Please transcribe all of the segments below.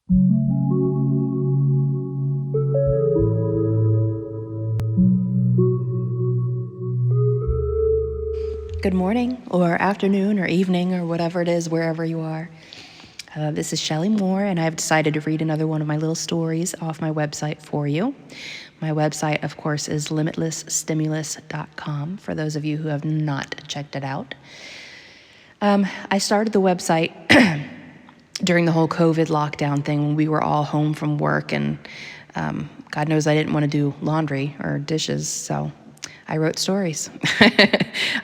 Good morning, or afternoon, or evening, or whatever it is, wherever you are. This is Shelley Moore, and I've decided to read another one of my little stories off my website for you. My website, of course, is limitlessstimulus.com, for those of you who have not checked it out. I started the website during the whole COVID lockdown thing when we were all home from work, and God knows I didn't want to do laundry or dishes, so I wrote stories.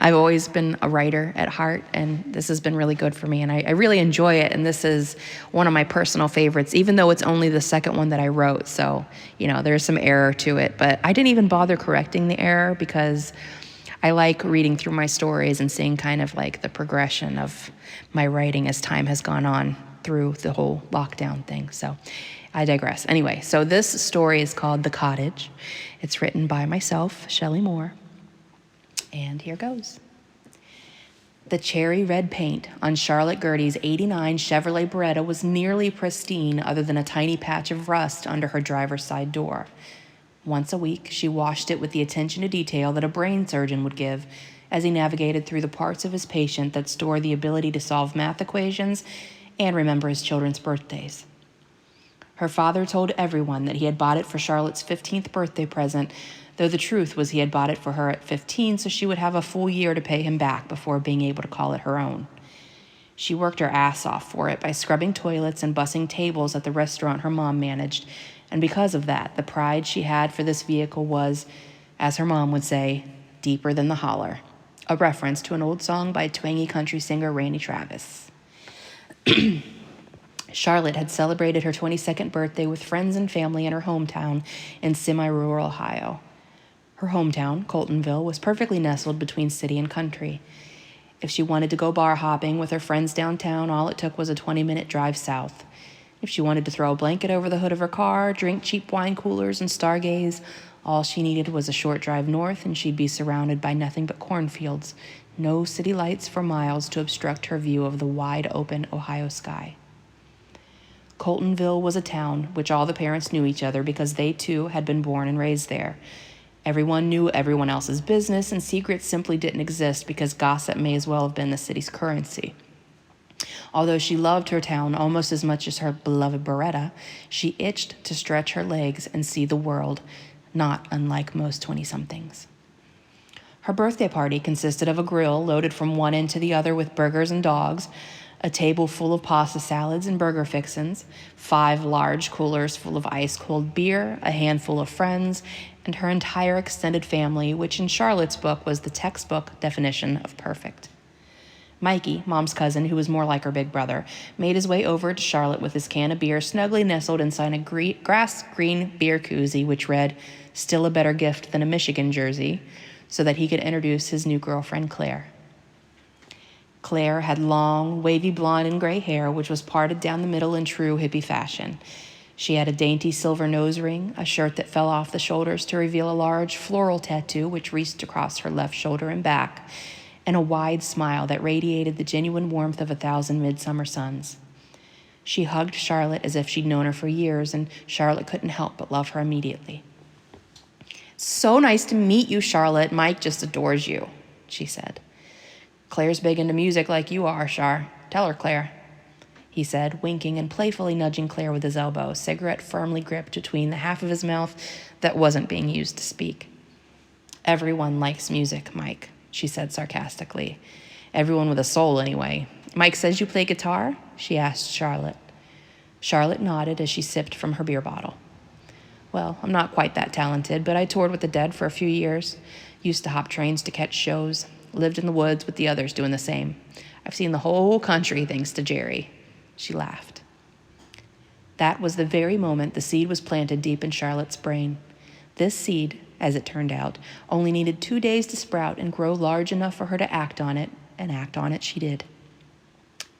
I've always been a writer at heart, and this has been really good for me, and I really enjoy it, and this is one of my personal favorites, even though it's only the second one that I wrote, so, there's some error to it, but I didn't even bother correcting the error because I like reading through my stories and seeing kind of like the progression of my writing as time has gone on through the whole lockdown thing, so I digress. Anyway, so this story is called The Cottage. It's written by myself, Shelley Moore, and here goes. The cherry red paint on Charlotte Gurdy's '89 Chevrolet Beretta was nearly pristine other than a tiny patch of rust under her driver's side door. Once a week, she washed it with the attention to detail that a brain surgeon would give as he navigated through the parts of his patient that store the ability to solve math equations and remember his children's birthdays. Her father told everyone that he had bought it for Charlotte's 15th birthday present, though the truth was he had bought it for her at 15 so she would have a full year to pay him back before being able to call it her own. She worked her ass off for it by scrubbing toilets and bussing tables at the restaurant her mom managed, and because of that, the pride she had for this vehicle was, as her mom would say, deeper than the holler, a reference to an old song by twangy country singer Randy Travis. Charlotte had celebrated her 22nd birthday with friends and family in her hometown in semi-rural Ohio. Her hometown, Coltonville, was perfectly nestled between city and country. If she wanted to go bar hopping with her friends downtown, all it took was a 20-minute drive south. If she wanted to throw a blanket over the hood of her car, drink cheap wine coolers, and stargaze, all she needed was a short drive north, and she'd be surrounded by nothing but cornfields, no city lights for miles to obstruct her view of the wide-open Ohio sky. Coltonville was a town which all the parents knew each other because they, too, had been born and raised there. Everyone knew everyone else's business, and secrets simply didn't exist because gossip may as well have been the city's currency. Although she loved her town almost as much as her beloved Beretta, she itched to stretch her legs and see the world, not unlike most 20-somethings. Her birthday party consisted of a grill loaded from one end to the other with burgers and dogs, a table full of pasta salads and burger fixins, 5 large coolers full of ice-cold beer, a handful of friends, and her entire extended family, which in Charlotte's book was the textbook definition of perfect. Mikey, Mom's cousin, who was more like her big brother, made his way over to Charlotte with his can of beer snugly nestled inside a grass-green beer koozie, which read, "Still a better gift than a Michigan jersey," so that he could introduce his new girlfriend, Claire. Claire had long, wavy blonde and gray hair, which was parted down the middle in true hippie fashion. She had a dainty silver nose ring, a shirt that fell off the shoulders to reveal a large floral tattoo which reached across her left shoulder and back, and a wide smile that radiated the genuine warmth of 1,000 midsummer suns. She hugged Charlotte as if she'd known her for years, and Charlotte couldn't help but love her immediately. "So nice to meet you, Charlotte. Mike just adores you," she said. "Claire's big into music like you are, Char. Tell her, Claire," he said, winking and playfully nudging Claire with his elbow, cigarette firmly gripped between the half of his mouth that wasn't being used to speak. "Everyone likes music, Mike," she said sarcastically. "Everyone with a soul, anyway. Mike says you play guitar?" she asked Charlotte. Charlotte nodded as she sipped from her beer bottle. "Well, I'm not quite that talented, but I toured with the Dead for a few years. Used to hop trains to catch shows. Lived in the woods with the others doing the same. I've seen the whole country thanks to Jerry." She laughed. That was the very moment the seed was planted deep in Charlotte's brain. This seed, as it turned out, only needed 2 days to sprout and grow large enough for her to act on it, and act on it she did.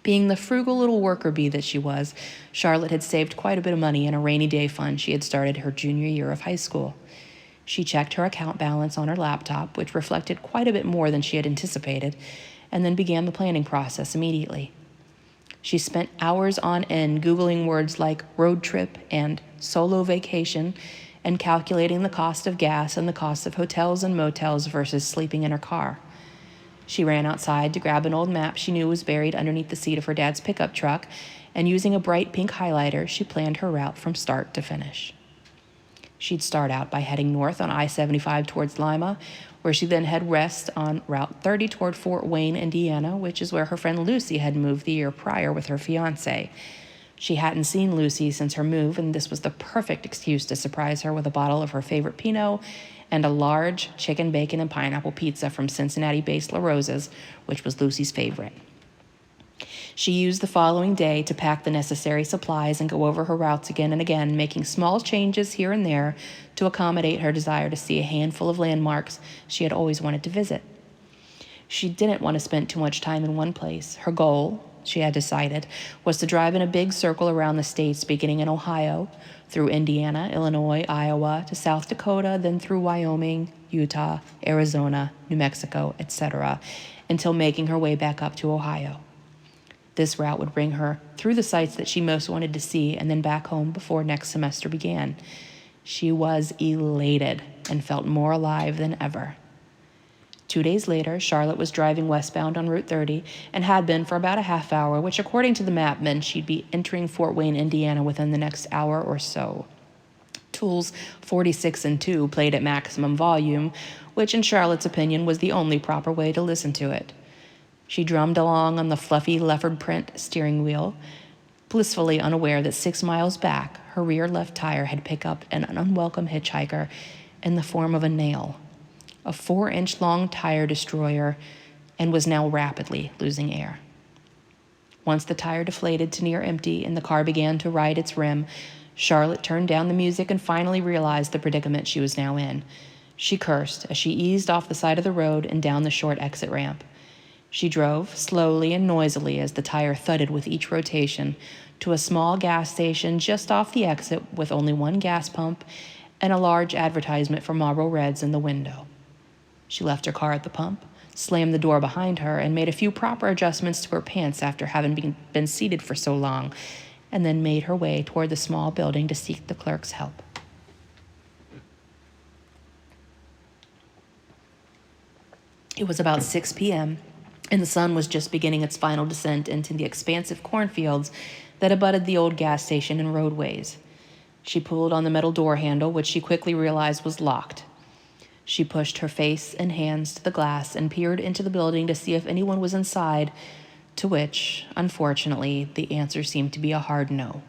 Being the frugal little worker bee that she was, Charlotte had saved quite a bit of money in a rainy day fund she had started her junior year of high school. She checked her account balance on her laptop, which reflected quite a bit more than she had anticipated, and then began the planning process immediately. She spent hours on end Googling words like road trip and solo vacation and calculating the cost of gas and the cost of hotels and motels versus sleeping in her car. She ran outside to grab an old map she knew was buried underneath the seat of her dad's pickup truck, and using a bright pink highlighter, she planned her route from start to finish. She'd start out by heading north on I-75 towards Lima, where she'd then head west on Route 30 toward Fort Wayne, Indiana, which is where her friend Lucy had moved the year prior with her fiancé. She hadn't seen Lucy since her move, and this was the perfect excuse to surprise her with a bottle of her favorite Pinot and a large chicken, bacon, and pineapple pizza from Cincinnati-based La Rosa's, which was Lucy's favorite. She used the following day to pack the necessary supplies and go over her routes again and again, making small changes here and there to accommodate her desire to see a handful of landmarks she had always wanted to visit. She didn't want to spend too much time in one place. Her goal, she had decided, was to drive in a big circle around the states, beginning in Ohio, through Indiana, Illinois, Iowa, to South Dakota, then through Wyoming, Utah, Arizona, New Mexico, etc., until making her way back up to Ohio. This route would bring her through the sites that she most wanted to see and then back home before next semester began. She was elated and felt more alive than ever. 2 days later, Charlotte was driving westbound on Route 30 and had been for about a half hour, which according to the map meant she'd be entering Fort Wayne, Indiana within the next hour or so. Tool's 46 and 2 played at maximum volume, which in Charlotte's opinion was the only proper way to listen to it. She drummed along on the fluffy leopard print steering wheel, blissfully unaware that 6 miles back, her rear left tire had picked up an unwelcome hitchhiker in the form of a nail, a 4-inch-long tire destroyer, and was now rapidly losing air. Once the tire deflated to near empty and the car began to ride its rim, Charlotte turned down the music and finally realized the predicament she was now in. She cursed as she eased off the side of the road and down the short exit ramp. She drove slowly and noisily as the tire thudded with each rotation to a small gas station just off the exit with only one gas pump and a large advertisement for Marlboro Reds in the window. She left her car at the pump, slammed the door behind her, and made a few proper adjustments to her pants after having been seated for so long, and then made her way toward the small building to seek the clerk's help. It was about 6 p.m., and the sun was just beginning its final descent into the expansive cornfields that abutted the old gas station and roadways. She pulled on the metal door handle, which she quickly realized was locked. She pushed her face and hands to the glass and peered into the building to see if anyone was inside, to which, unfortunately, the answer seemed to be a hard no.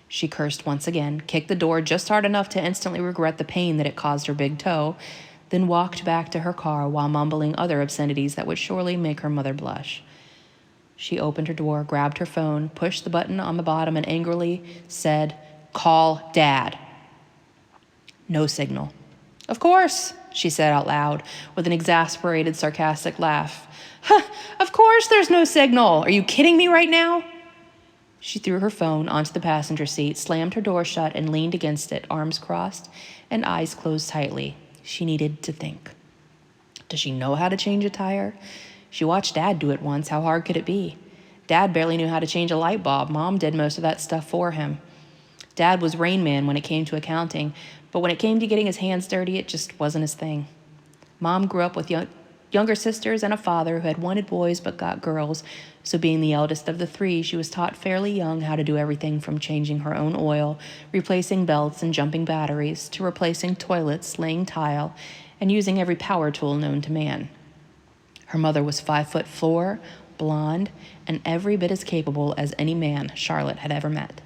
She cursed once again, kicked the door just hard enough to instantly regret the pain that it caused her big toe, then walked back to her car while mumbling other obscenities that would surely make her mother blush. She opened her door, grabbed her phone, pushed the button on the bottom, and angrily said, "Call Dad." No signal. "Of course," she said out loud, with an exasperated, sarcastic laugh. Of course there's no signal. Are you kidding me right now?" She threw her phone onto the passenger seat, slammed her door shut, and leaned against it, arms crossed and eyes closed tightly. She needed to think. Does she know how to change a tire? She watched Dad do it once. How hard could it be? Dad barely knew how to change a light bulb. Mom did most of that stuff for him. Dad was Rain Man when it came to accounting, but when it came to getting his hands dirty, it just wasn't his thing. Mom grew up with younger sisters and a father who had wanted boys but got girls, so being the eldest of the three, she was taught fairly young how to do everything from changing her own oil, replacing belts and jumping batteries, to replacing toilets, laying tile, and using every power tool known to man. Her mother was 5'4", blonde, and every bit as capable as any man Charlotte had ever met.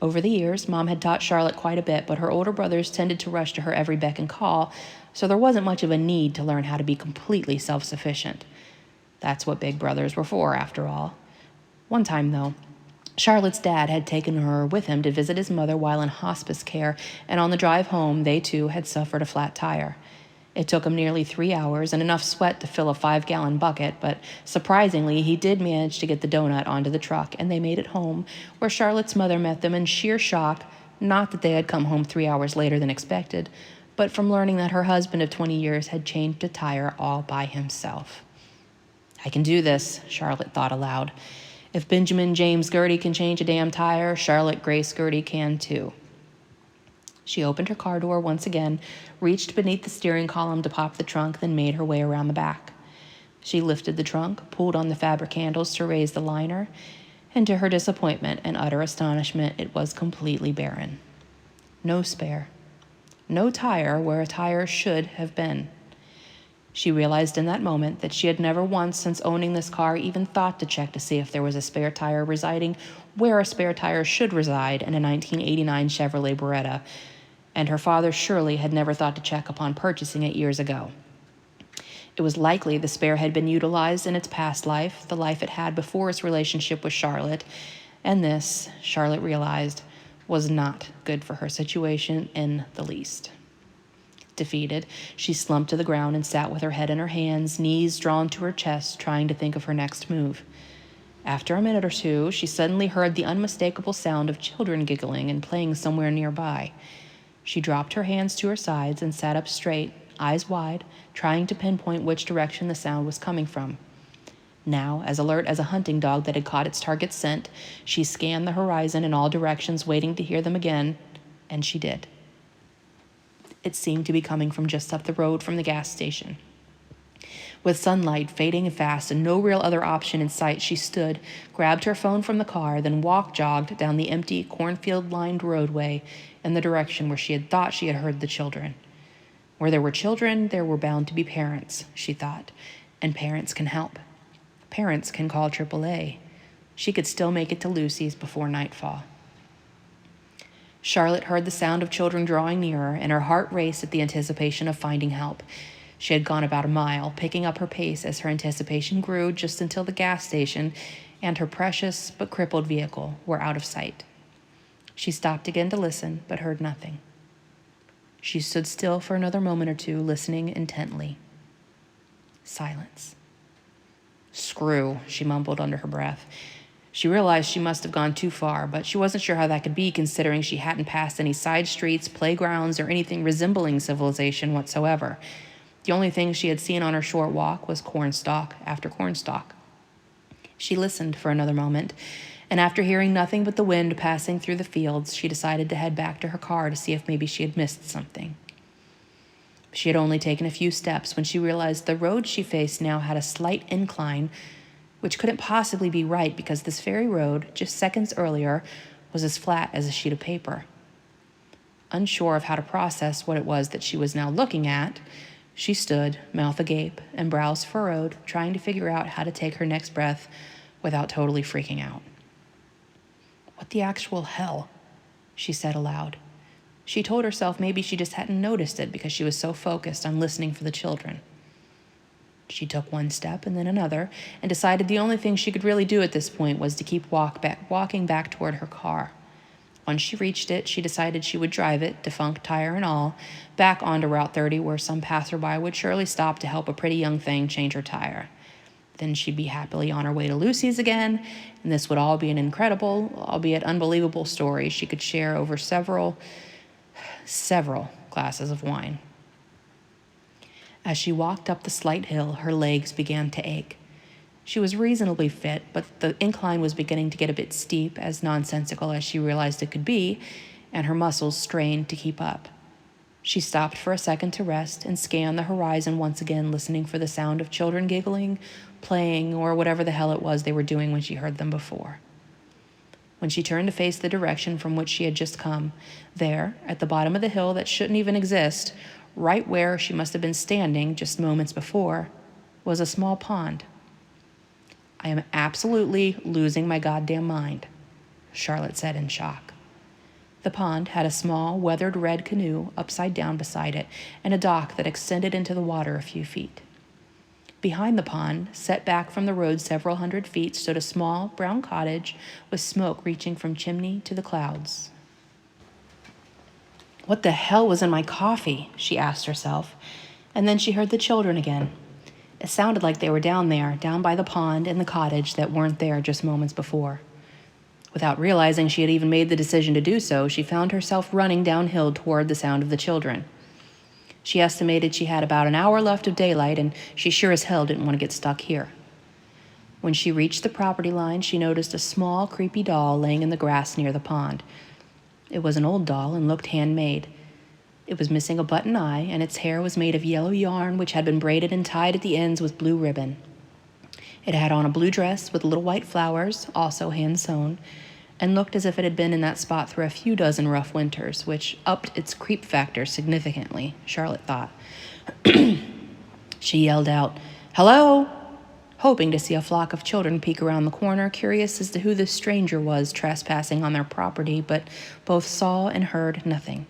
Over the years, Mom had taught Charlotte quite a bit, but her older brothers tended to rush to her every beck and call, so there wasn't much of a need to learn how to be completely self-sufficient. That's what big brothers were for, after all. One time, though, Charlotte's dad had taken her with him to visit his mother while in hospice care, and on the drive home, they too had suffered a flat tire. It took him nearly 3 hours and enough sweat to fill a 5-gallon bucket, but surprisingly, he did manage to get the donut onto the truck, and they made it home, where Charlotte's mother met them in sheer shock, not that they had come home 3 hours later than expected, but from learning that her husband of 20 years had changed a tire all by himself. I can do this, Charlotte thought aloud. If Benjamin James Gurdy can change a damn tire, Charlotte Grace Gurdy can too. She opened her car door once again, reached beneath the steering column to pop the trunk, then made her way around the back. She lifted the trunk, pulled on the fabric handles to raise the liner, and to her disappointment and utter astonishment, it was completely barren. No spare. No tire where a tire should have been. She realized in that moment that she had never once since owning this car even thought to check to see if there was a spare tire residing where a spare tire should reside in a 1989 Chevrolet Beretta, and her father surely had never thought to check upon purchasing it years ago. It was likely the spare had been utilized in its past life, the life it had before its relationship with Charlotte, and this, Charlotte realized, was not good for her situation in the least. Defeated, she slumped to the ground and sat with her head in her hands, knees drawn to her chest, trying to think of her next move. After a minute or two, she suddenly heard the unmistakable sound of children giggling and playing somewhere nearby. She dropped her hands to her sides and sat up straight, eyes wide, trying to pinpoint which direction the sound was coming from. Now, as alert as a hunting dog that had caught its target's scent, she scanned the horizon in all directions, waiting to hear them again, and she did. It seemed to be coming from just up the road from the gas station. With sunlight fading fast and no real other option in sight, she stood, grabbed her phone from the car, then jogged down the empty, cornfield-lined roadway in the direction where she had thought she had heard the children. Where there were children, there were bound to be parents, she thought, and parents can help. Parents can call AAA. She could still make it to Lucy's before nightfall. Charlotte heard the sound of children drawing nearer, and her heart raced at the anticipation of finding help. She had gone about a mile, picking up her pace as her anticipation grew just until the gas station and her precious but crippled vehicle were out of sight. She stopped again to listen, but heard nothing. She stood still for another moment or two, listening intently. Silence. "Screw," she mumbled under her breath. She realized she must have gone too far, but she wasn't sure how that could be, considering she hadn't passed any side streets, playgrounds, or anything resembling civilization whatsoever. The only thing she had seen on her short walk was cornstalk after cornstalk. She listened for another moment, and after hearing nothing but the wind passing through the fields, she decided to head back to her car to see if maybe she had missed something. She had only taken a few steps when she realized the road she faced now had a slight incline, which couldn't possibly be right because this very road, just seconds earlier, was as flat as a sheet of paper. Unsure of how to process what it was that she was now looking at, she stood, mouth agape and brows furrowed, trying to figure out how to take her next breath without totally freaking out. "What the actual hell?" she said aloud. She told herself maybe she just hadn't noticed it because she was so focused on listening for the children. She took one step and then another, and decided the only thing she could really do at this point was to keep walking back toward her car. Once she reached it, she decided she would drive it, defunct tire and all, back onto Route 30 where some passerby would surely stop to help a pretty young thing change her tire. Then she'd be happily on her way to Lucy's again, and this would all be an incredible, albeit unbelievable story she could share over several glasses of wine. As she walked up the slight hill, her legs began to ache. She was reasonably fit, but the incline was beginning to get a bit steep, as nonsensical as she realized it could be, and her muscles strained to keep up. She stopped for a second to rest and scan the horizon once again, listening for the sound of children giggling, playing, or whatever the hell it was they were doing when she heard them before. When she turned to face the direction from which she had just come, there, at the bottom of the hill that shouldn't even exist, right where she must have been standing just moments before, was a small pond. "I am absolutely losing my goddamn mind," Charlotte said in shock. The pond had a small, weathered red canoe upside down beside it, and a dock that extended into the water a few feet. Behind the pond, set back from the road several hundred feet, stood a small, brown cottage with smoke reaching from chimney to the clouds. "What the hell was in my coffee?" she asked herself, and then she heard the children again. It sounded like they were down there, down by the pond and the cottage that weren't there just moments before. Without realizing she had even made the decision to do so, she found herself running downhill toward the sound of the children. She estimated she had about an hour left of daylight, and she sure as hell didn't want to get stuck here. When she reached the property line, she noticed a small, creepy doll laying in the grass near the pond. It was an old doll and looked handmade. It was missing a button eye, and its hair was made of yellow yarn which had been braided and tied at the ends with blue ribbon. It had on a blue dress with little white flowers, also hand-sewn, and looked as if it had been in that spot through a few dozen rough winters, which upped its creep factor significantly, Charlotte thought. She yelled out, "Hello!" hoping to see a flock of children peek around the corner, curious as to who this stranger was trespassing on their property, but both saw and heard nothing.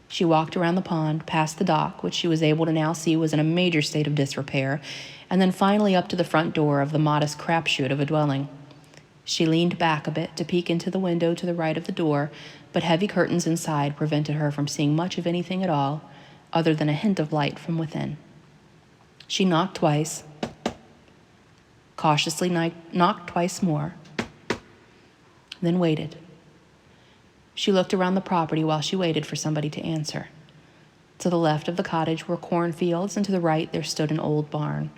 She walked around the pond, past the dock, which she was able to now see was in a major state of disrepair, and then finally up to the front door of the modest crapshoot of a dwelling. She leaned back a bit to peek into the window to the right of the door, but heavy curtains inside prevented her from seeing much of anything at all, other than a hint of light from within. She knocked twice, cautiously knocked twice more, then waited. She looked around the property while she waited for somebody to answer. To the left of the cottage were cornfields, and to the right there stood an old barn.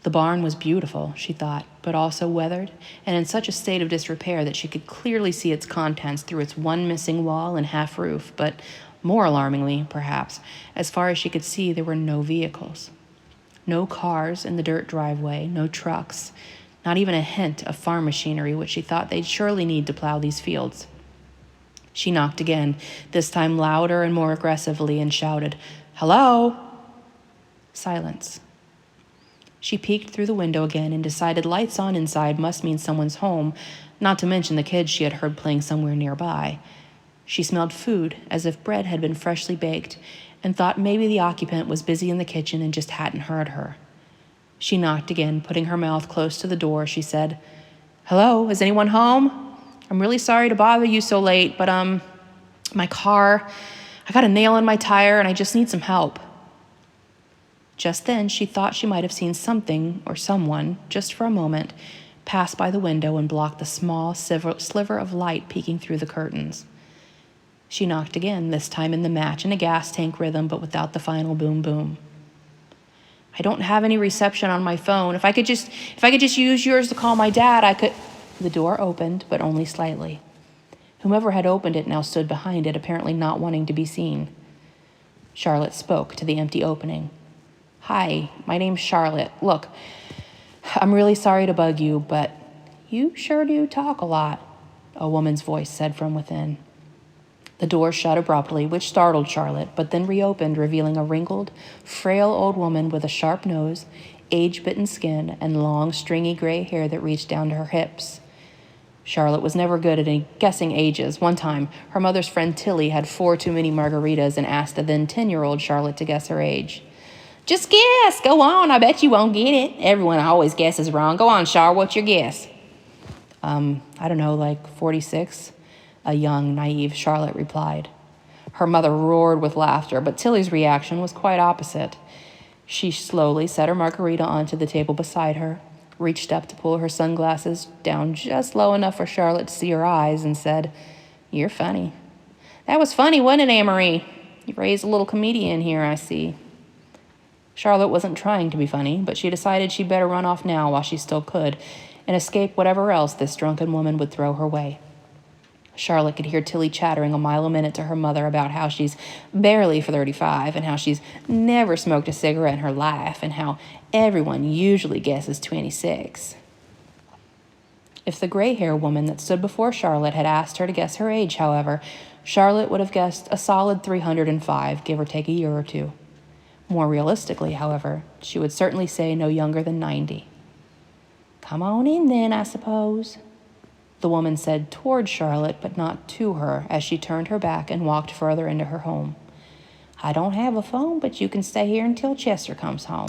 The barn was beautiful, she thought, but also weathered, and in such a state of disrepair that she could clearly see its contents through its one missing wall and half roof, but more alarmingly, perhaps, as far as she could see, there were no vehicles. No cars in the dirt driveway, no trucks, not even a hint of farm machinery, which she thought they'd surely need to plow these fields. She knocked again, this time louder and more aggressively, and shouted, "Hello?" Silence. She peeked through the window again and decided lights on inside must mean someone's home, not to mention the kids she had heard playing somewhere nearby. She smelled food, as if bread had been freshly baked, and thought maybe the occupant was busy in the kitchen and just hadn't heard her. She knocked again, putting her mouth close to the door. She said, "Hello, is anyone home? I'm really sorry to bother you so late, but, my car, I got a nail in my tire and I just need some help." Just then, she thought she might have seen something or someone, just for a moment, pass by the window and block the small sliver of light peeking through the curtains. She knocked again, this time in the match and a gas tank rhythm, but without the final boom boom. "I don't have any reception on my phone. If I could just use yours to call my dad, I could." The door opened, but only slightly. Whomever had opened it now stood behind it, apparently not wanting to be seen. Charlotte spoke to the empty opening. "Hi, my name's Charlotte. Look, I'm really sorry to bug you, but you sure do talk a lot," a woman's voice said from within. The door shut abruptly, which startled Charlotte, but then reopened, revealing a wrinkled, frail old woman with a sharp nose, age-bitten skin, and long, stringy gray hair that reached down to her hips. Charlotte was never good at guessing ages. One time, her mother's friend Tilly had 4 too many margaritas and asked the then 10-year-old Charlotte to guess her age. "Just guess. Go on. I bet you won't get it. Everyone always guesses wrong. Go on, Char. What's your guess?" I don't know, like 46, a young, naive Charlotte replied. Her mother roared with laughter, but Tilly's reaction was quite opposite. She slowly set her margarita onto the table beside her, reached up to pull her sunglasses down just low enough for Charlotte to see her eyes, and said, "You're funny." "That was funny, wasn't it, Anne-Marie? You raised a little comedian here, I see." Charlotte wasn't trying to be funny, but she decided she'd better run off now while she still could, and escape whatever else this drunken woman would throw her way. Charlotte could hear Tilly chattering a mile a minute to her mother about how she's barely 35 and how she's never smoked a cigarette in her life and how everyone usually guesses 26. If the gray-hair woman that stood before Charlotte had asked her to guess her age, however, Charlotte would have guessed a solid 305, give or take a year or two. More realistically, however, she would certainly say no younger than 90. "Come on in then, I suppose," the woman said toward Charlotte, but not to her, as she turned her back and walked further into her home. "I don't have a phone, but you can stay here until Chester comes home."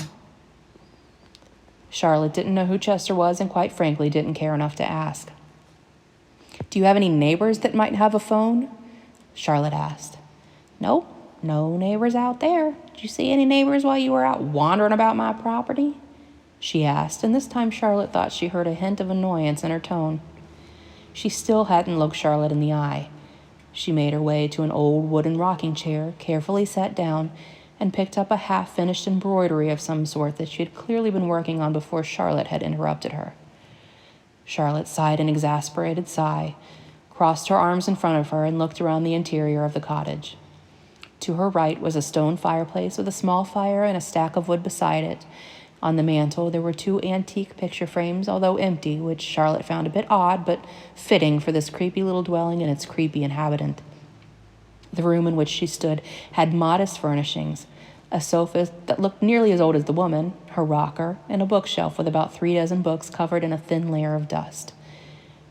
Charlotte didn't know who Chester was and, quite frankly, didn't care enough to ask. "Do you have any neighbors that might have a phone?" Charlotte asked. "Nope, no neighbors out there. Did you see any neighbors while you were out wandering about my property?" she asked, and this time Charlotte thought she heard a hint of annoyance in her tone. She still hadn't looked Charlotte in the eye. She made her way to an old wooden rocking chair, carefully sat down, and picked up a half-finished embroidery of some sort that she had clearly been working on before Charlotte had interrupted her. Charlotte sighed an exasperated sigh, crossed her arms in front of her, and looked around the interior of the cottage. To her right was a stone fireplace with a small fire and a stack of wood beside it. On the mantel there were 2 antique picture frames, although empty, which Charlotte found a bit odd, but fitting for this creepy little dwelling and its creepy inhabitant. The room in which she stood had modest furnishings, a sofa that looked nearly as old as the woman, her rocker, and a bookshelf with about 3 dozen books covered in a thin layer of dust.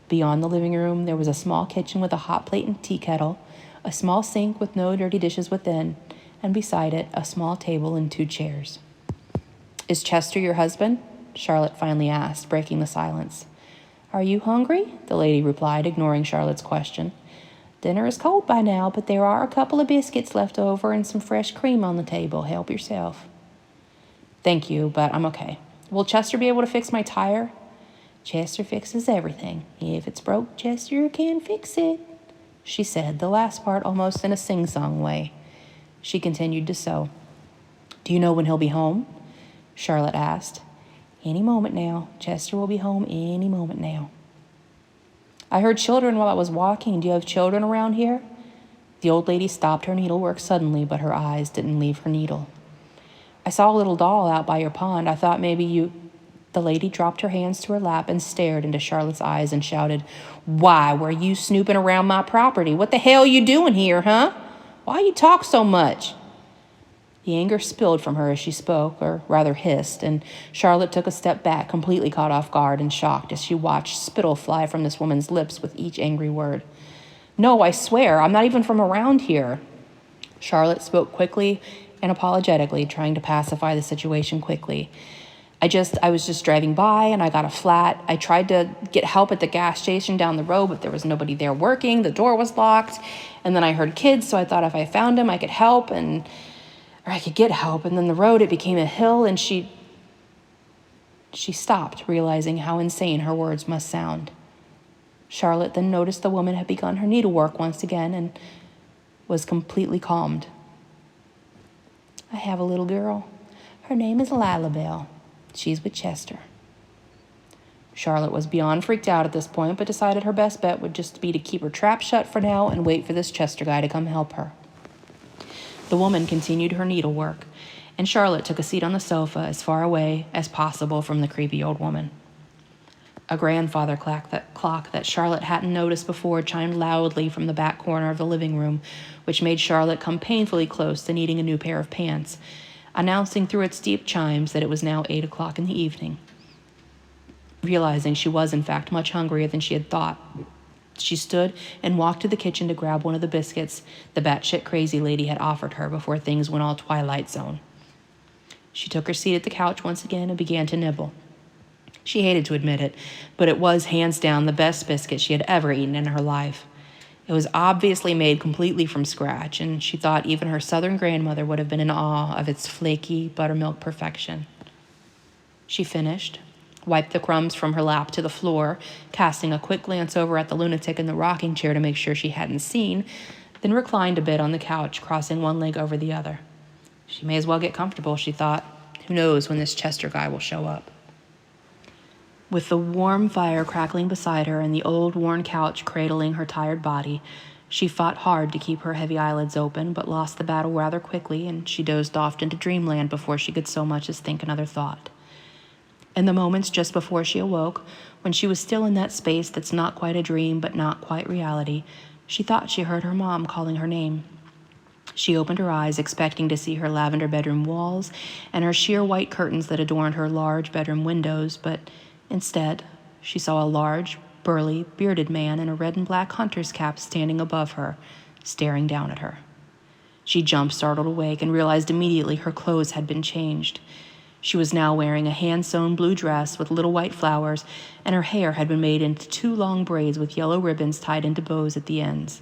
Beyond the living room there was a small kitchen with a hot plate and tea kettle, a small sink with no dirty dishes within, and beside it a small table and 2 chairs. "Is Chester your husband?" Charlotte finally asked, breaking the silence. "Are you hungry?" the lady replied, ignoring Charlotte's question. "Dinner is cold by now, but there are a couple of biscuits left over and some fresh cream on the table. Help yourself." "Thank you, but I'm okay. Will Chester be able to fix my tire?" "Chester fixes everything. If it's broke, Chester can fix it," she said, the last part almost in a sing-song way. She continued to sew. "Do you know when he'll be home?" Charlotte asked. "Any moment now. Chester will be home any moment now." "I heard children while I was walking. Do you have children around here?" The old lady stopped her needlework suddenly, but her eyes didn't leave her needle. "I saw a little doll out by your pond. I thought maybe you—" The lady dropped her hands to her lap and stared into Charlotte's eyes and shouted, "Why were you snooping around my property? What the hell you doing here, huh? Why you talk so much?" The anger spilled from her as she spoke, or rather hissed, and Charlotte took a step back, completely caught off guard and shocked as she watched spittle fly from this woman's lips with each angry word. "No, I swear, I'm not even from around here." Charlotte spoke quickly and apologetically, trying to pacify the situation quickly. I was just driving by and I got a flat. I tried to get help at the gas station down the road, but there was nobody there working. The door was locked. And then I heard kids, so I thought if I found him, I could help or I could get help. And then the road, it became a hill, and she stopped, realizing how insane her words must sound. Charlotte then noticed the woman had begun her needlework once again and was completely calmed. "I have a little girl. Her name is Lilabelle. She's with Chester." Charlotte was beyond freaked out at this point, but decided her best bet would just be to keep her trap shut for now and wait for this Chester guy to come help her. The woman continued her needlework, and Charlotte took a seat on the sofa as far away as possible from the creepy old woman. A grandfather clock that Charlotte hadn't noticed before chimed loudly from the back corner of the living room, which made Charlotte come painfully close to needing a new pair of pants, announcing through its deep chimes that it was now 8 o'clock in the evening. Realizing she was, in fact, much hungrier than she had thought, she stood and walked to the kitchen to grab one of the biscuits the batshit crazy lady had offered her before things went all Twilight Zone. She took her seat at the couch once again and began to nibble. She hated to admit it, but it was hands down the best biscuit she had ever eaten in her life. It was obviously made completely from scratch, and she thought even her southern grandmother would have been in awe of its flaky buttermilk perfection. She finished, wiped the crumbs from her lap to the floor, casting a quick glance over at the lunatic in the rocking chair to make sure she hadn't seen, then reclined a bit on the couch, crossing one leg over the other. She may as well get comfortable, she thought. Who knows when this Chester guy will show up? With the warm fire crackling beside her and the old worn couch cradling her tired body, she fought hard to keep her heavy eyelids open, but lost the battle rather quickly, and she dozed off into dreamland before she could so much as think another thought. In the moments just before she awoke, when she was still in that space that's not quite a dream but not quite reality, she thought she heard her mom calling her name. She opened her eyes, expecting to see her lavender bedroom walls and her sheer white curtains that adorned her large bedroom windows, but instead, she saw a large, burly, bearded man in a red and black hunter's cap standing above her, staring down at her. She jumped, startled awake, and realized immediately her clothes had been changed. She was now wearing a hand-sewn blue dress with little white flowers, and her hair had been made into 2 long braids with yellow ribbons tied into bows at the ends.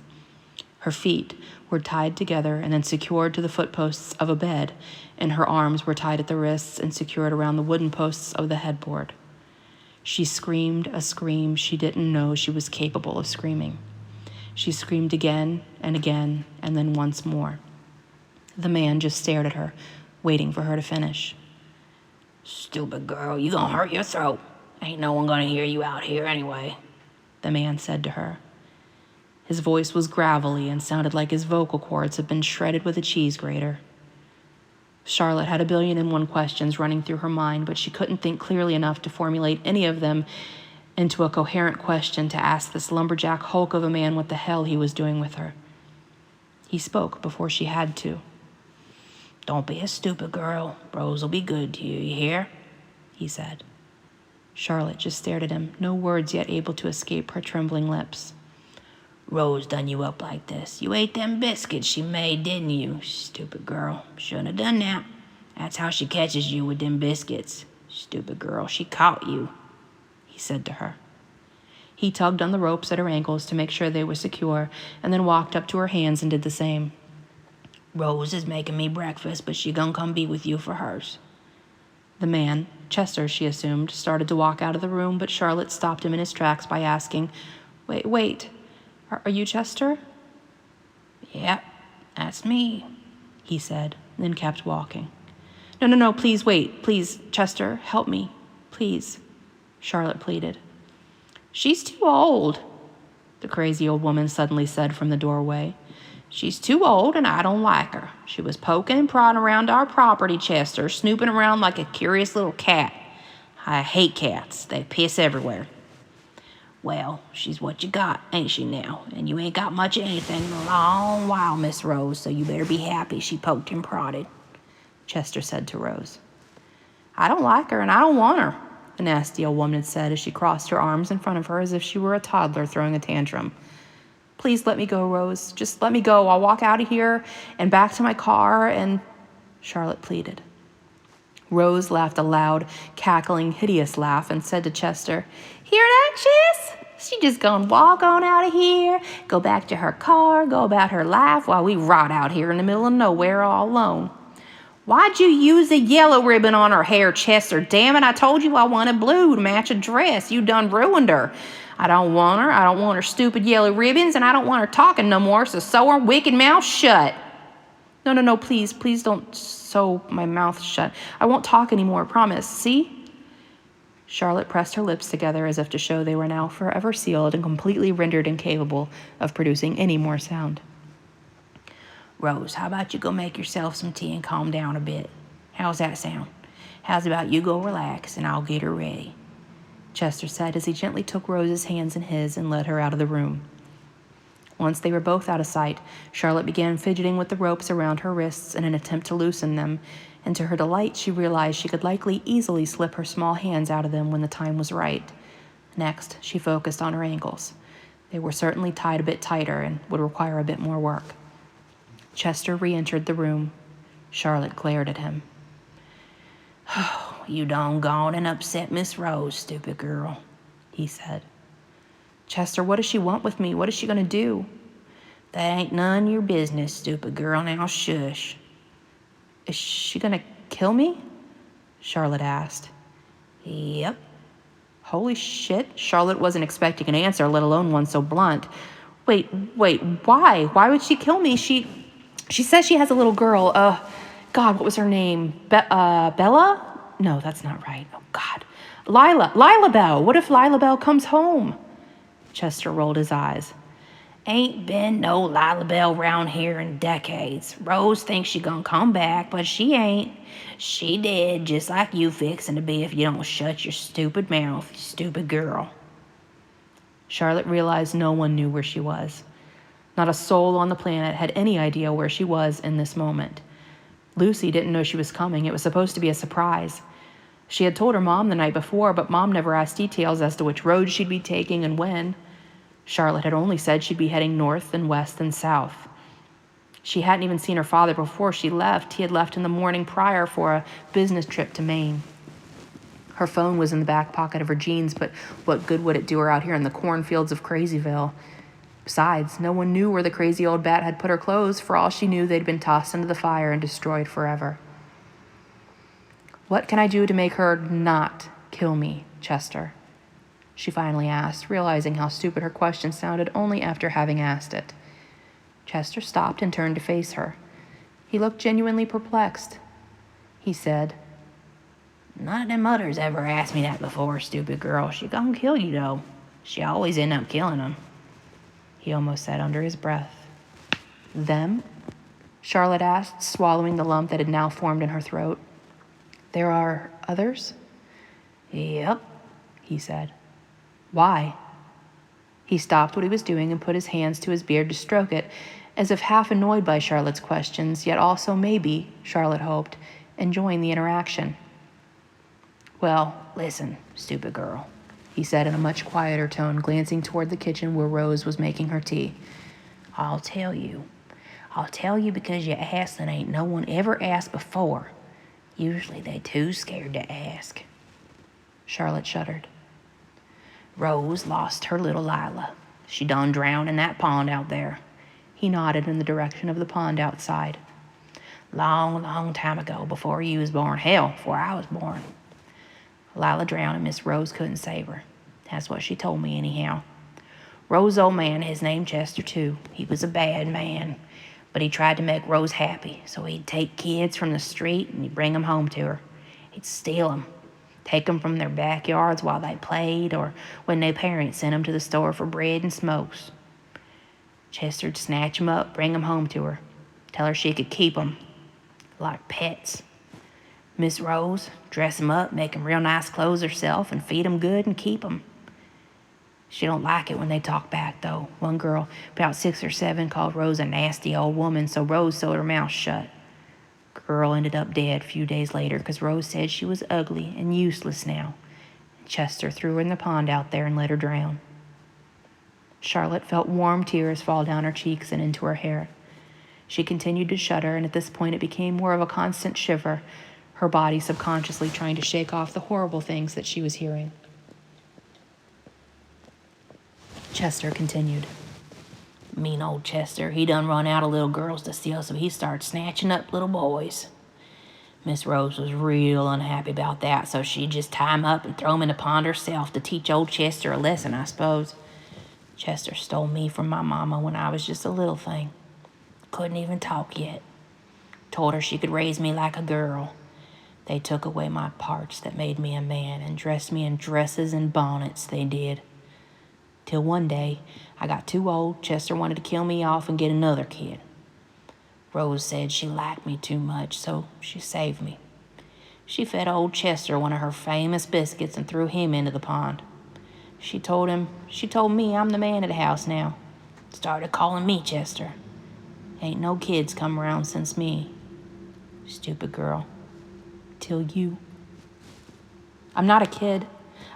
Her feet were tied together and then secured to the footposts of a bed, and her arms were tied at the wrists and secured around the wooden posts of the headboard. She screamed a scream she didn't know she was capable of screaming. She screamed again, and then once more. The man just stared at her, waiting for her to finish. "Stupid girl, you gonna hurt your throat," Ain't no one gonna hear you out here anyway, the man said to her. His voice was gravelly and sounded like his vocal cords had been shredded with a cheese grater. Charlotte had 1,000,001 questions running through her mind, but she couldn't think clearly enough to formulate any of them into a coherent question to ask this lumberjack hulk of a man what the hell he was doing with her. He spoke before she had to. Don't be a stupid girl. Rose will be good to you, you hear? He said. Charlotte just stared at him, no words yet able to escape her trembling lips. Rose done you up like this. You ate them biscuits she made, didn't you? Stupid girl. Shouldn't have done that. That's how she catches you with them biscuits. Stupid girl, she caught you, he said to her. He tugged on the ropes at her ankles to make sure they were secure, and then walked up to her hands and did the same. Rose is making me breakfast, but she gonna come be with you for hers. The man, Chester, she assumed, started to walk out of the room, but Charlotte stopped him in his tracks by asking, Wait. Are you Chester? Yep, that's me, he said, then kept walking. No, please wait. Please, Chester, help me. Please, Charlotte pleaded. She's too old, the crazy old woman suddenly said from the doorway. She's too old and I don't like her. She was poking and prodding around our property, Chester, snooping around like a curious little cat. I hate cats. They piss everywhere. Well, she's what you got, ain't she now? And you ain't got much of anything in a long while, Miss Rose, so you better be happy she poked and prodded, Chester said to Rose. I don't like her and I don't want her, the nasty old woman had said as she crossed her arms in front of her as if she were a toddler throwing a tantrum. Please let me go, Rose. Just let me go. I'll walk out of here and back to my car and... Charlotte pleaded. Rose laughed a loud, cackling, hideous laugh and said to Chester, Hear that, Chess? She just gonna walk on out of here, go back to her car, go about her life while we rot out here in the middle of nowhere all alone. Why'd you use a yellow ribbon on her hair, Chester? Damn it, I told you I wanted blue to match a dress. You done ruined her. I don't want her. I don't want her stupid yellow ribbons, and I don't want her talking no more, so sew her wicked mouth shut. No, please don't sew my mouth shut. I won't talk anymore, promise, see? Charlotte pressed her lips together as if to show they were now forever sealed and completely rendered incapable of producing any more sound. Rose, how about you go make yourself some tea and calm down a bit? How's that sound? How's about you go relax and I'll get her ready? Chester said as he gently took Rose's hands in his and led her out of the room. Once they were both out of sight, Charlotte began fidgeting with the ropes around her wrists in an attempt to loosen them, and to her delight she realized she could likely easily slip her small hands out of them when the time was right. Next, she focused on her ankles. They were certainly tied a bit tighter and would require a bit more work. Chester re-entered the room. Charlotte glared at him. Oh, you done gone and upset Miss Rose, stupid girl, he said. Chester, what does she want with me? What is she going to do? That ain't none of your business, stupid girl. Now shush. Is she going to kill me? Charlotte asked. Yep. Holy shit. Charlotte wasn't expecting an answer, let alone one so blunt. Wait, why? Why would she kill me? She says she has a little girl. God, what was her name? Bella? No, that's not right. Oh, God. Lila Bell. What if Lila Bell comes home? Chester rolled his eyes. Ain't been no Lila Bell round here in decades. Rose thinks she gonna come back, but she ain't. She dead, just like you fixin' to be if you don't shut your stupid mouth, you stupid girl. Charlotte realized no one knew where she was. Not a soul on the planet had any idea where she was in this moment. Lucy didn't know she was coming. It was supposed to be a surprise. She had told her mom the night before, but Mom never asked details as to which road she'd be taking and when. Charlotte had only said she'd be heading north and west and south. She hadn't even seen her father before she left. He had left in the morning prior for a business trip to Maine. Her phone was in the back pocket of her jeans, but what good would it do her out here in the cornfields of Crazyville? Besides, no one knew where the crazy old bat had put her clothes. For all she knew, they'd been tossed into the fire and destroyed forever. What can I do to make her not kill me, Chester? She finally asked, realizing how stupid her question sounded only after having asked it. Chester stopped and turned to face her. He looked genuinely perplexed. He said, None of them others ever asked me that before, stupid girl. She gonna kill you, though. She always end up killing them. He almost said under his breath. Them? Charlotte asked, swallowing the lump that had now formed in her throat. There are others? Yep, he said. Why? He stopped what he was doing and put his hands to his beard to stroke it, as if half annoyed by Charlotte's questions, yet also maybe, Charlotte hoped, enjoying the interaction. Well, listen, stupid girl, he said in a much quieter tone, glancing toward the kitchen where Rose was making her tea. I'll tell you because you asked and ain't no one ever asked before. Usually they too scared to ask. Charlotte shuddered. Rose lost her little Lila. She done drowned in that pond out there. He nodded in the direction of the pond outside. Long, long time ago, before you was born. Hell, before I was born. Lila drowned and Miss Rose couldn't save her. That's what she told me anyhow. Rose's old man, his name Chester too. He was a bad man, but he tried to make Rose happy, so he'd take kids from the street and he'd bring them home to her. He'd steal them, take them from their backyards while they played, or when their parents sent them to the store for bread and smokes. Chester'd snatch them up, bring them home to her, tell her she could keep them, like pets. Miss Rose, dress them up, make them real nice clothes herself, and feed them good and keep them. She don't like it when they talk back, though. One girl, about 6 or 7, called Rose a nasty old woman, so Rose sewed her mouth shut. Girl ended up dead a few days later because Rose said she was ugly and useless now. And Chester threw her in the pond out there and let her drown. Charlotte felt warm tears fall down her cheeks and into her hair. She continued to shudder, and at this point it became more of a constant shiver, her body subconsciously trying to shake off the horrible things that she was hearing. Chester continued. Mean old Chester, he done run out of little girls to steal, so he started snatching up little boys. Miss Rose was real unhappy about that, so she'd just tie him up and throw him in the pond herself to teach old Chester a lesson, I suppose. Chester stole me from my mama when I was just a little thing. Couldn't even talk yet. Told her she could raise me like a girl. They took away my parts that made me a man and dressed me in dresses and bonnets, they did. Till one day, I got too old, Chester wanted to kill me off and get another kid. Rose said she liked me too much, so she saved me. She fed old Chester one of her famous biscuits and threw him into the pond. She told me I'm the man of the house now. Started calling me Chester. Ain't no kids come around since me. Stupid girl. Till you. I'm not a kid.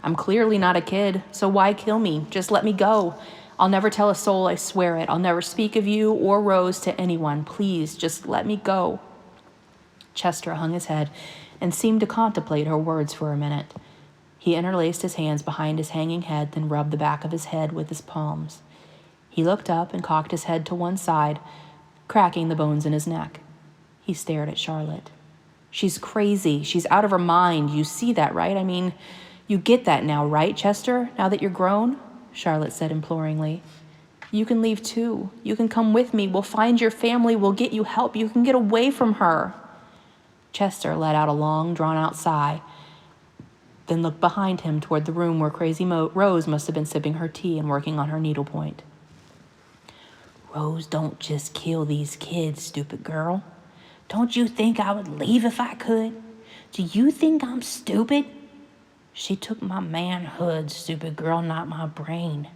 I'm clearly not a kid, so why kill me? Just let me go. I'll never tell a soul, I swear it. I'll never speak of you or Rose to anyone. Please, just let me go. Chester hung his head and seemed to contemplate her words for a minute. He interlaced his hands behind his hanging head, then rubbed the back of his head with his palms. He looked up and cocked his head to one side, cracking the bones in his neck. He stared at Charlotte. She's crazy. She's out of her mind. You see that, right? I mean, you get that now, right, Chester? Now that you're grown? Charlotte said imploringly. You can leave too. You can come with me. We'll find your family. We'll get you help. You can get away from her. Chester let out a long, drawn-out sigh, then looked behind him toward the room where crazy Rose must have been sipping her tea and working on her needlepoint. Rose don't just kill these kids, stupid girl. Don't you think I would leave if I could? Do you think I'm stupid? She took my manhood, stupid girl, not my brain.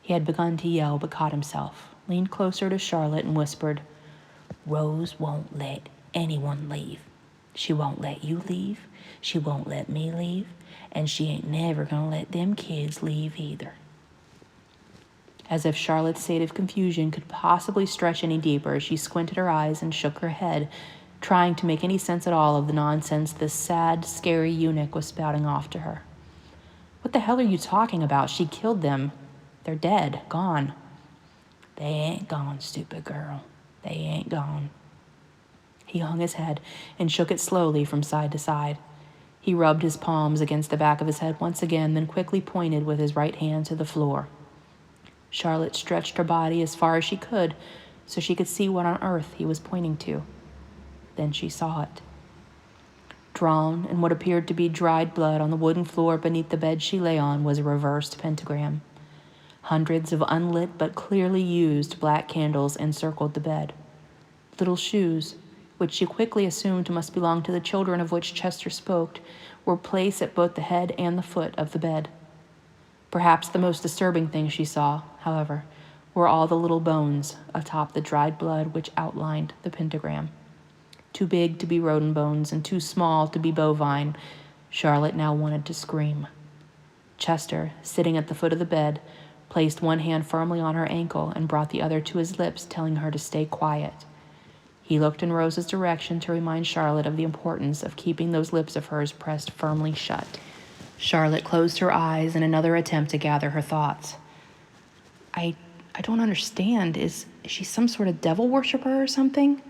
He had begun to yell, but caught himself, leaned closer to Charlotte and whispered, Rose won't let anyone leave. She won't let you leave. She won't let me leave. And she ain't never gonna let them kids leave either. As if Charlotte's state of confusion could possibly stretch any deeper, she squinted her eyes and shook her head, trying to make any sense at all of the nonsense this sad, scary eunuch was spouting off to her. What the hell are you talking about? She killed them. They're dead, gone. They ain't gone, stupid girl. They ain't gone. He hung his head and shook it slowly from side to side. He rubbed his palms against the back of his head once again, then quickly pointed with his right hand to the floor. Charlotte stretched her body as far as she could so she could see what on earth he was pointing to. Then she saw it. Drawn in what appeared to be dried blood on the wooden floor beneath the bed she lay on was a reversed pentagram. Hundreds of unlit but clearly used black candles encircled the bed. Little shoes, which she quickly assumed must belong to the children of which Chester spoke, were placed at both the head and the foot of the bed. Perhaps the most disturbing thing she saw, however, were all the little bones atop the dried blood which outlined the pentagram. Too big to be rodent bones and too small to be bovine, Charlotte now wanted to scream. Chester, sitting at the foot of the bed, placed one hand firmly on her ankle and brought the other to his lips, telling her to stay quiet. He looked in Rose's direction to remind Charlotte of the importance of keeping those lips of hers pressed firmly shut. Charlotte closed her eyes in another attempt to gather her thoughts. I don't understand. Is she some sort of devil worshiper or something?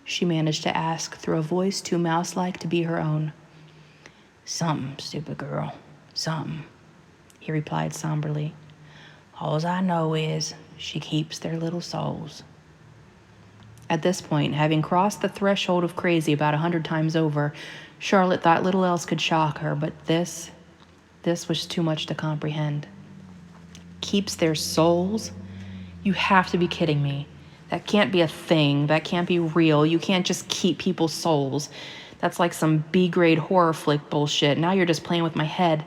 She managed to ask through a voice too mouse-like to be her own. Something, stupid girl. Something, he replied somberly. All I know is she keeps their little souls. At this point, having crossed the threshold of crazy about 100 times over, Charlotte thought little else could shock her, but this was too much to comprehend. Keeps their souls? You have to be kidding me. That can't be a thing. That can't be real. You can't just keep people's souls. That's like some B-grade horror flick bullshit. Now you're just playing with my head.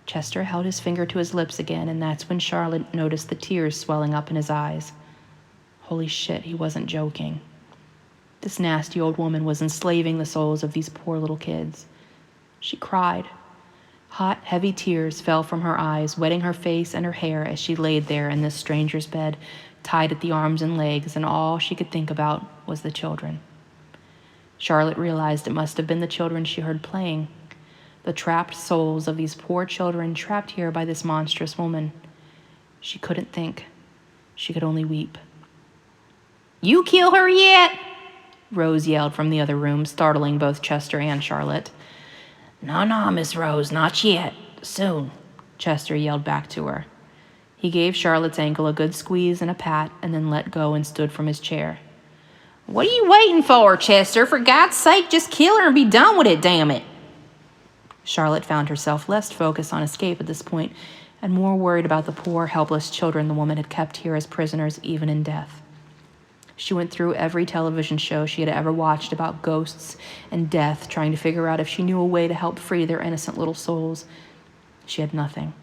Chester held his finger to his lips again, and that's when Charlotte noticed the tears swelling up in his eyes. Holy shit, he wasn't joking. This nasty old woman was enslaving the souls of these poor little kids. She cried. Hot, heavy tears fell from her eyes, wetting her face and her hair as she laid there in this stranger's bed, tied at the arms and legs, and all she could think about was the children. Charlotte realized it must have been the children she heard playing, the trapped souls of these poor children trapped here by this monstrous woman. She couldn't think. She could only weep. You kill her yet? Rose yelled from the other room, startling both Chester and Charlotte. No, Miss Rose, not yet. Soon, Chester yelled back to her. He gave Charlotte's ankle a good squeeze and a pat, and then let go and stood from his chair. What are you waiting for, Chester? For God's sake, just kill her and be done with it, damn it. Charlotte found herself less focused on escape at this point, and more worried about the poor, helpless children the woman had kept here as prisoners even in death. She went through every television show she had ever watched about ghosts and death, trying to figure out if she knew a way to help free their innocent little souls. She had nothing.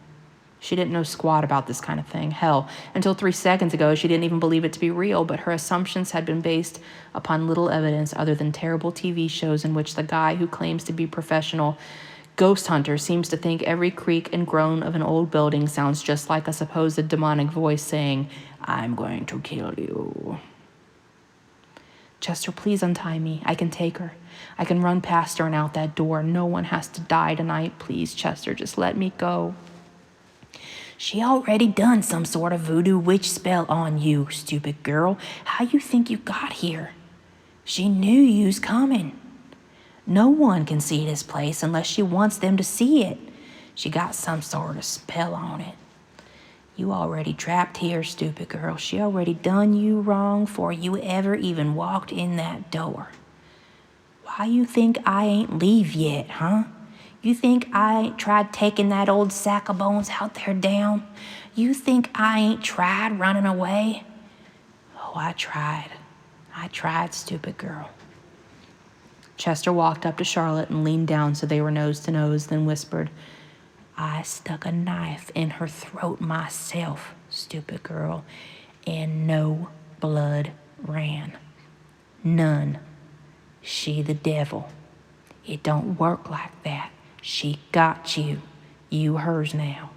She didn't know squat about this kind of thing. Hell, until 3 seconds ago, she didn't even believe it to be real, but her assumptions had been based upon little evidence other than terrible TV shows in which the guy who claims to be professional ghost hunter seems to think every creak and groan of an old building sounds just like a supposed demonic voice saying, "I'm going to kill you." Chester, please untie me. I can take her. I can run past her and out that door. No one has to die tonight. Please, Chester, just let me go. She already done some sort of voodoo witch spell on you, stupid girl. How you think you got here? She knew you's coming. No one can see this place unless she wants them to see it. She got some sort of spell on it. You already trapped here, stupid girl. She already done you wrong before you ever even walked in that door. Why you think I ain't leave yet, huh? You think I ain't tried taking that old sack of bones out there down? You think I ain't tried running away? Oh, I tried. I tried, stupid girl. Chester walked up to Charlotte and leaned down so they were nose to nose, then whispered, I stuck a knife in her throat myself, stupid girl, and no blood ran. None. She the devil. It don't work like that. She got you. You hers now.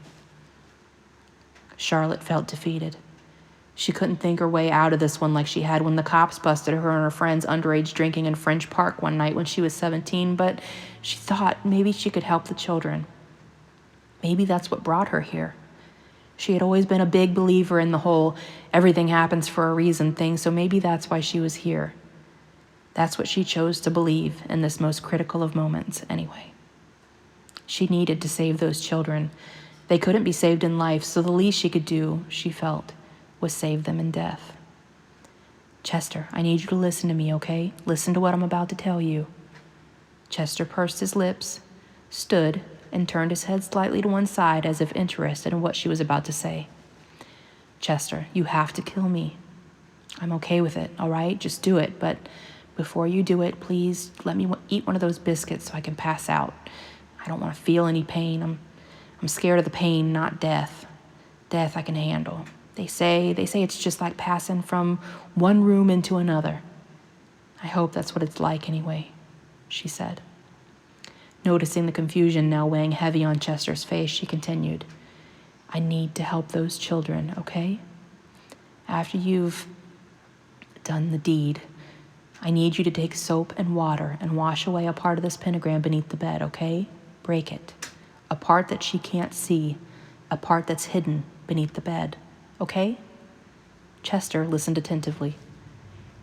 Charlotte felt defeated. She couldn't think her way out of this one like she had when the cops busted her and her friends underage drinking in French Park one night when she was 17, but she thought maybe she could help the children. Maybe that's what brought her here. She had always been a big believer in the whole everything happens for a reason thing, so maybe that's why she was here. That's what she chose to believe in this most critical of moments anyway. She needed to save those children. They couldn't be saved in life, so the least she could do, she felt, was save them in death. Chester, I need you to listen to me, okay? Listen to what I'm about to tell you. Chester pursed his lips, stood, and turned his head slightly to one side as if interested in what she was about to say. Chester, you have to kill me. I'm okay with it, all right? Just do it, but before you do it, please let me eat one of those biscuits so I can pass out. I don't want to feel any pain. I'm scared of the pain, not death. Death I can handle. They say it's just like passing from one room into another. I hope that's what it's like anyway, she said. Noticing the confusion now weighing heavy on Chester's face, she continued, I need to help those children, okay? After you've done the deed, I need you to take soap and water and wash away a part of this pentagram beneath the bed, okay? Break it. A part that she can't see, a part that's hidden beneath the bed, okay? Chester listened attentively.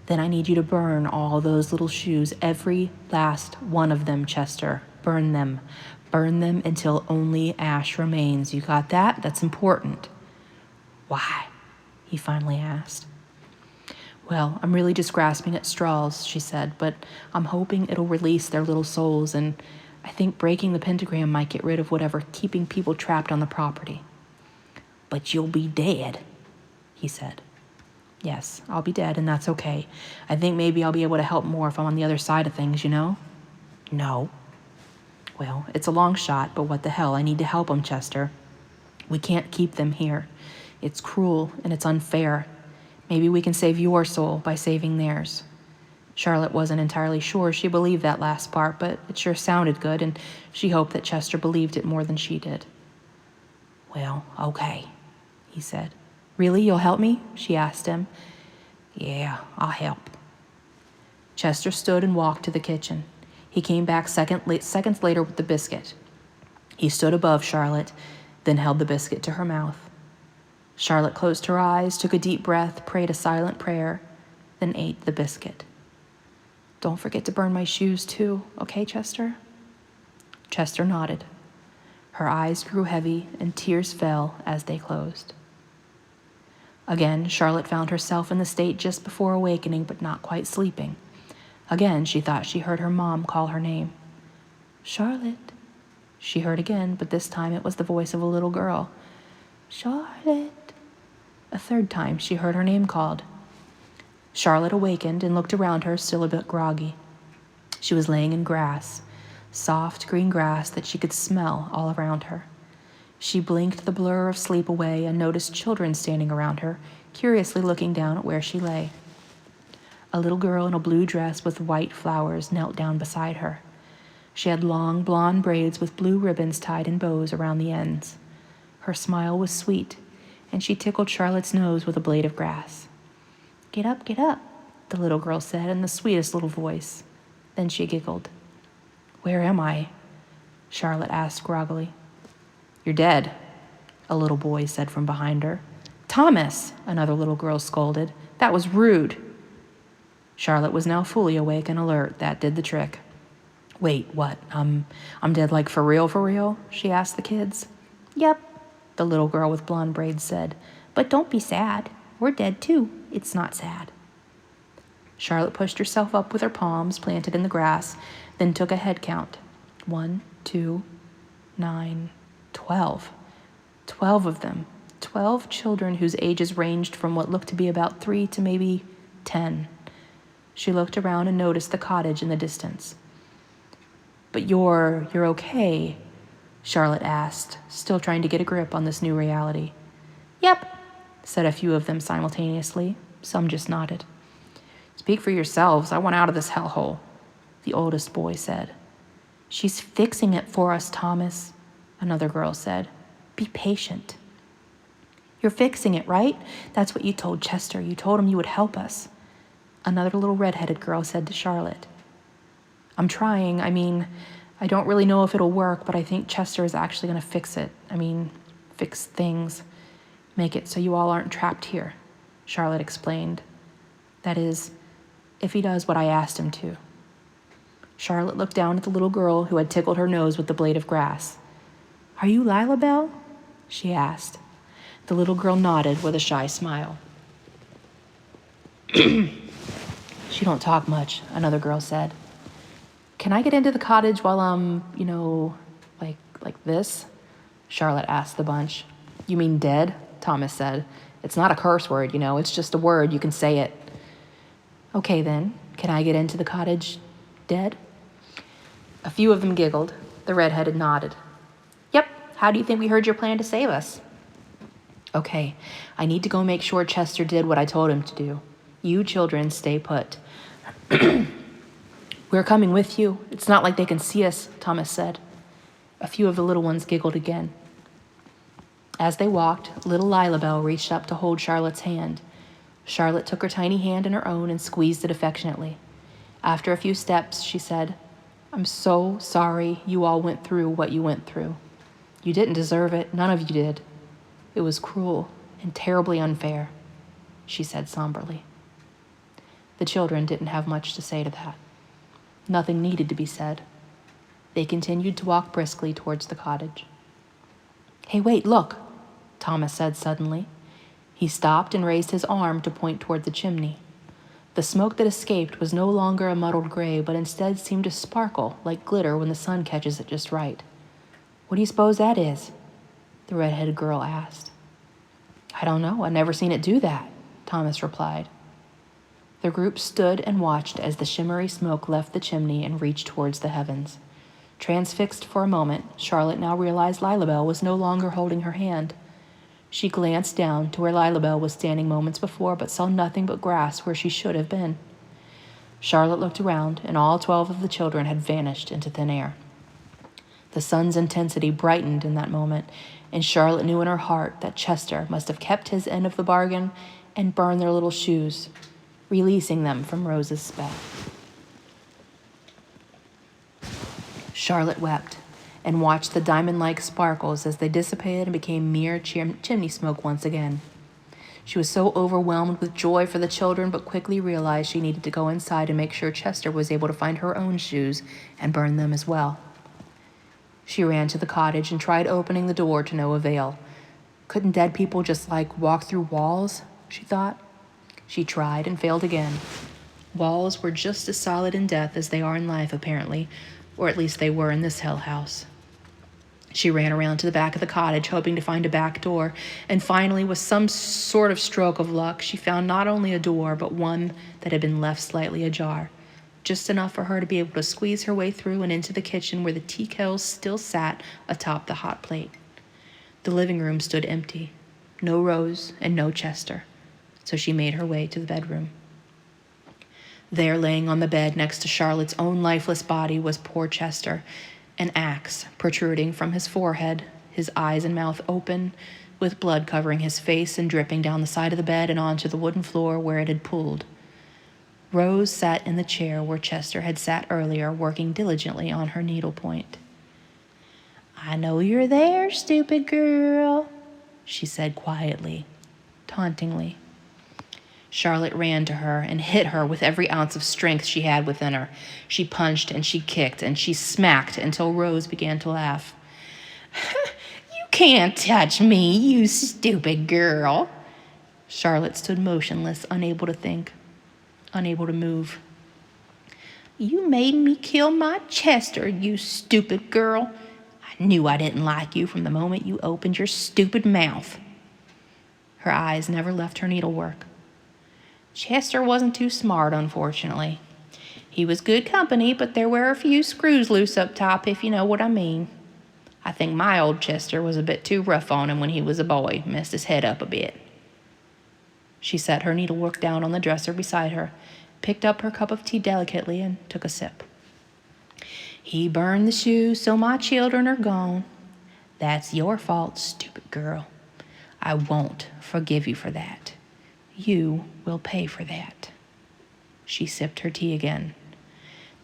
Then I need you to burn all those little shoes, every last one of them, Chester. Burn them. Burn them until only ash remains. You got that? That's important. Why? He finally asked. Well, I'm really just grasping at straws, she said, but I'm hoping it'll release their little souls, and I think breaking the pentagram might get rid of whatever keeping people trapped on the property. But you'll be dead, he said. Yes, I'll be dead, and that's okay. I think maybe I'll be able to help more if I'm on the other side of things, you know? No. Well, it's a long shot, but what the hell? I need to help them, Chester. We can't keep them here. It's cruel, and it's unfair. Maybe we can save your soul by saving theirs. Charlotte wasn't entirely sure she believed that last part, but it sure sounded good, and she hoped that Chester believed it more than she did. Well, okay, he said. Really, you'll help me? She asked him. Yeah, I'll help. Chester stood and walked to the kitchen. He came back seconds later with the biscuit. He stood above Charlotte, then held the biscuit to her mouth. Charlotte closed her eyes, took a deep breath, prayed a silent prayer, then ate the biscuit. Don't forget to burn my shoes too, okay, Chester? Chester nodded. Her eyes grew heavy and tears fell as they closed. Again, Charlotte found herself in the state just before awakening, but not quite sleeping. Again, she thought she heard her mom call her name. Charlotte. She heard again, but this time it was the voice of a little girl. Charlotte. A third time, she heard her name called. Charlotte awakened and looked around her, still a bit groggy. She was laying in grass, soft green grass that she could smell all around her. She blinked the blur of sleep away and noticed children standing around her, curiously looking down at where she lay. A little girl in a blue dress with white flowers knelt down beside her. She had long blonde braids with blue ribbons tied in bows around the ends. Her smile was sweet, and she tickled Charlotte's nose with a blade of grass. Get up, the little girl said in the sweetest little voice. Then she giggled. Where am I? Charlotte asked groggily. You're dead, a little boy said from behind her. Thomas, another little girl scolded. That was rude. Charlotte was now fully awake and alert. That did the trick. Wait, what? I'm dead like for real? She asked the kids. Yep, the little girl with blonde braids said. But don't be sad. We're dead too. It's not sad. Charlotte pushed herself up with her palms planted in the grass, then took a head count. 1, 2, 9, 12. 12 of them. 12 children whose ages ranged from what looked to be about 3 to maybe 10. She looked around and noticed the cottage in the distance. But you're okay? Charlotte asked, still trying to get a grip on this new reality. Yep, said a few of them simultaneously. Some just nodded. Speak for yourselves. I want out of this hellhole, the oldest boy said. She's fixing it for us, Thomas, another girl said. Be patient. You're fixing it, right? That's what you told Chester. You told him you would help us. Another little red-headed girl said to Charlotte. I'm trying. I don't really know if it'll work, but I think Chester is actually going to fix it. Fix things. Make it so you all aren't trapped here, Charlotte explained. That is, if he does what I asked him to. Charlotte looked down at the little girl who had tickled her nose with the blade of grass. Are you Lila Bell? She asked. The little girl nodded with a shy smile. She don't talk much, another girl said. Can I get into the cottage while I'm, like this? Charlotte asked the bunch. You mean dead? Thomas said. It's not a curse word, it's just a word. You can say it. Okay, then. Can I get into the cottage dead? A few of them giggled. The redheaded nodded. Yep. How do you think we heard your plan to save us? Okay, I need to go make sure Chester did what I told him to do. You children stay put. We're coming with you. It's not like they can see us, Thomas said. A few of the little ones giggled again. As they walked, little Lilabelle reached up to hold Charlotte's hand. Charlotte took her tiny hand in her own and squeezed it affectionately. After a few steps, she said, I'm so sorry you all went through what you went through. You didn't deserve it. None of you did. It was cruel and terribly unfair, she said somberly. The children didn't have much to say to that. Nothing needed to be said. They continued to walk briskly towards the cottage. Hey, wait, look, Thomas said suddenly. He stopped and raised his arm to point toward the chimney. The smoke that escaped was no longer a muddled gray, but instead seemed to sparkle like glitter when the sun catches it just right. What do you suppose that is? The red-headed girl asked. I don't know. I've never seen it do that, Thomas replied. The group stood and watched as the shimmery smoke left the chimney and reached towards the heavens. Transfixed for a moment, Charlotte now realized Lilabelle was no longer holding her hand. She glanced down to where Lilabelle was standing moments before, but saw nothing but grass where she should have been. Charlotte looked around, and all 12 of the children had vanished into thin air. The sun's intensity brightened in that moment, and Charlotte knew in her heart that Chester must have kept his end of the bargain and burned their little shoes, releasing them from Rose's spell. Charlotte wept and watched the diamond-like sparkles as they dissipated and became mere chimney smoke once again. She was so overwhelmed with joy for the children, but quickly realized she needed to go inside and make sure Chester was able to find her own shoes and burn them as well. She ran to the cottage and tried opening the door to no avail. Couldn't dead people just, walk through walls? She thought. She tried and failed again. Walls were just as solid in death as they are in life, apparently, or at least they were in this hell house. She ran around to the back of the cottage, hoping to find a back door, and finally, with some sort of stroke of luck, she found not only a door, but one that had been left slightly ajar, just enough for her to be able to squeeze her way through and into the kitchen where the tea kettles still sat atop the hot plate. The living room stood empty, no Rose and no Chester, so she made her way to the bedroom. There, laying on the bed next to Charlotte's own lifeless body, was poor Chester, an axe protruding from his forehead, his eyes and mouth open, with blood covering his face and dripping down the side of the bed and onto the wooden floor where it had pooled. Rose sat in the chair where Chester had sat earlier, working diligently on her needlepoint. I know you're there, stupid girl, she said quietly, tauntingly. Charlotte ran to her and hit her with every ounce of strength she had within her. She punched and she kicked and she smacked until Rose began to laugh. You can't touch me, you stupid girl. Charlotte stood motionless, unable to think, unable to move. You made me kill my Chester, you stupid girl. I knew I didn't like you from the moment you opened your stupid mouth. Her eyes never left her needlework. Chester wasn't too smart, unfortunately. He was good company, but there were a few screws loose up top, if you know what I mean. I think my old Chester was a bit too rough on him when he was a boy, messed his head up a bit. She set her needlework down on the dresser beside her, picked up her cup of tea delicately, and took a sip. He burned the shoes, so my children are gone. That's your fault, stupid girl. I won't forgive you for that. You will pay for that. She sipped her tea again.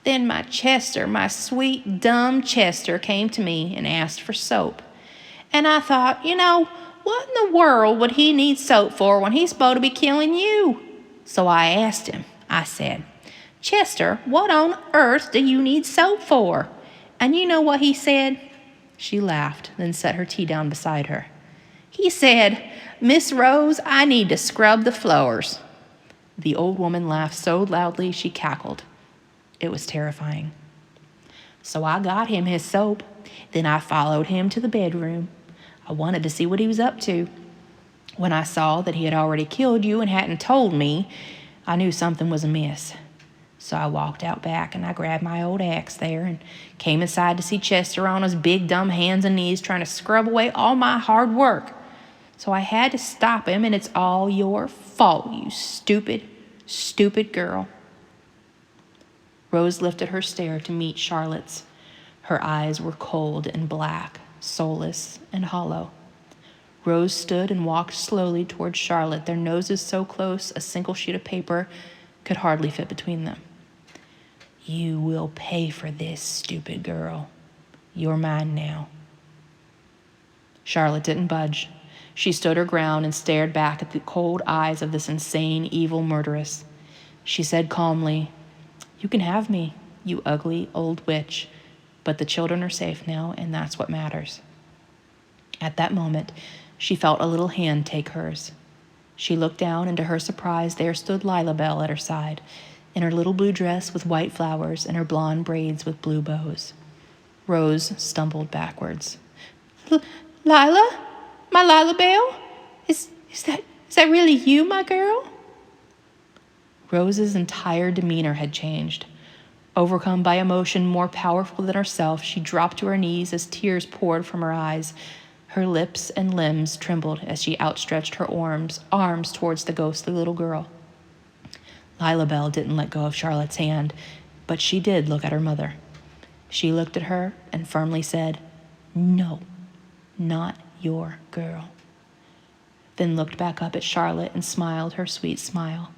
Then my Chester, my sweet, dumb Chester, came to me and asked for soap. And I thought, what in the world would he need soap for when he's supposed to be killing you? So I asked him. I said, Chester, what on earth do you need soap for? And you know what he said? She laughed, then set her tea down beside her. He said, Miss Rose, I need to scrub the floors. The old woman laughed so loudly she cackled. It was terrifying. So I got him his soap. Then I followed him to the bedroom. I wanted to see what he was up to. When I saw that he had already killed you and hadn't told me, I knew something was amiss. So I walked out back and I grabbed my old axe there and came inside to see Chester on his big dumb hands and knees trying to scrub away all my hard work. So I had to stop him, and it's all your fault, you stupid, stupid girl. Rose lifted her stare to meet Charlotte's. Her eyes were cold and black, soulless and hollow. Rose stood and walked slowly toward Charlotte, their noses so close a single sheet of paper could hardly fit between them. You will pay for this, stupid girl. You're mine now. Charlotte didn't budge. She stood her ground and stared back at the cold eyes of this insane, evil murderess. She said calmly, "You can have me, you ugly old witch, but the children are safe now, and that's what matters." At that moment, she felt a little hand take hers. She looked down, and to her surprise, there stood Lila Bell at her side, in her little blue dress with white flowers and her blonde braids with blue bows. Rose stumbled backwards. "Lila? My Lila Bell? Is that really you, my girl?" Rose's entire demeanor had changed. Overcome by emotion more powerful than herself, she dropped to her knees as tears poured from her eyes. Her lips and limbs trembled as she outstretched her arms towards the ghostly little girl. Lila Bell didn't let go of Charlotte's hand, but she did look at her mother. She looked at her and firmly said, "No, not your girl." Then looked back up at Charlotte and smiled her sweet smile.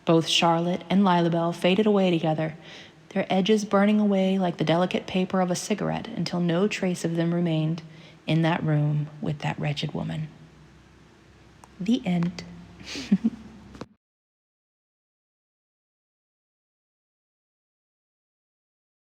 Both Charlotte and Lila Bell faded away together, their edges burning away like the delicate paper of a cigarette until no trace of them remained in that room with that wretched woman. The end.